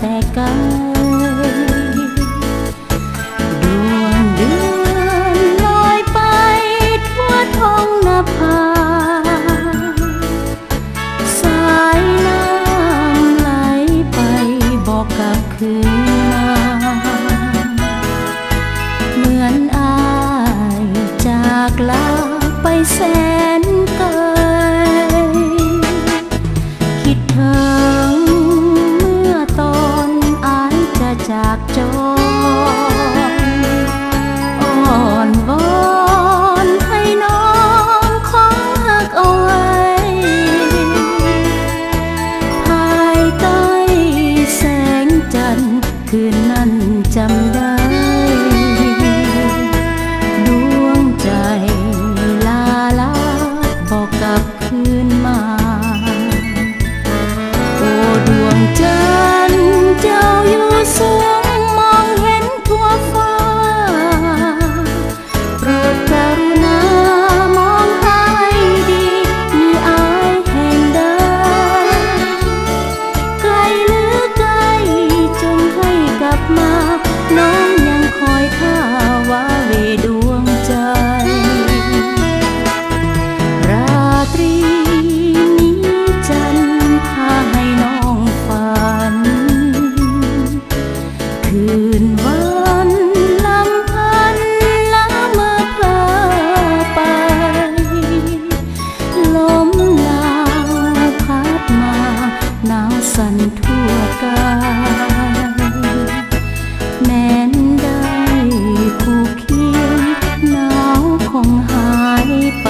แต่ไกลดวงเดือนลอยไปทั่วท้องนภาสายน้ำไหลไปบอกกับคืนมาเหมือนอายจากลาไปแสนไกลคิดถึงจากจรอ่อนวอนให้น้องของหักเอาไว้ภายใต้แสงจันทร์คืนนั้นจำได้ดวงใจลาลาบอกกับคืนมาโอ้ดวงจันทร์เจ้าอยู่สูงมองเห็นทั่วฟ้าโปรดกรุณามองให้ดีมีอายแห่งใดไกลหรือไกลจงให้กลับมาน้องยังคอยท่าว่าเวดวงใจราตรีนี้จันทร์พาให้น้องฝันคืนวันลำพันละเมื่อเพลอไปลมหนาวพัดมาหนาวสั่นทั่วกายแม้นได้คู่เคียงหนาวคงหายไป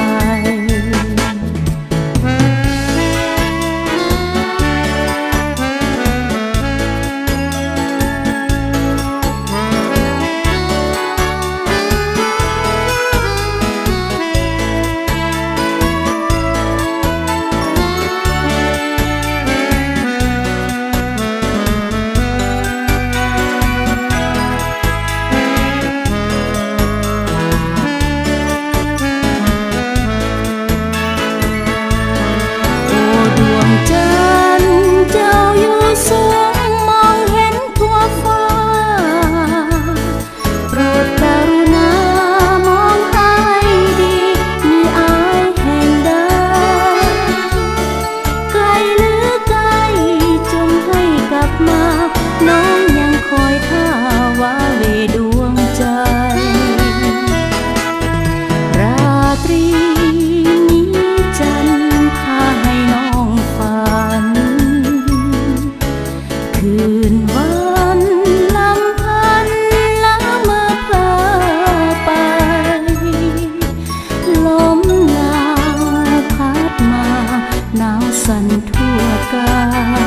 น้องยังคอยท่าว่าเวดวงใจราตรีนี้จันทร์พาให้น้องฝันคืนวันลำพันละเมื่อเพลอไปลมหนาวพัดมาหนาวสั่นทั่วกาย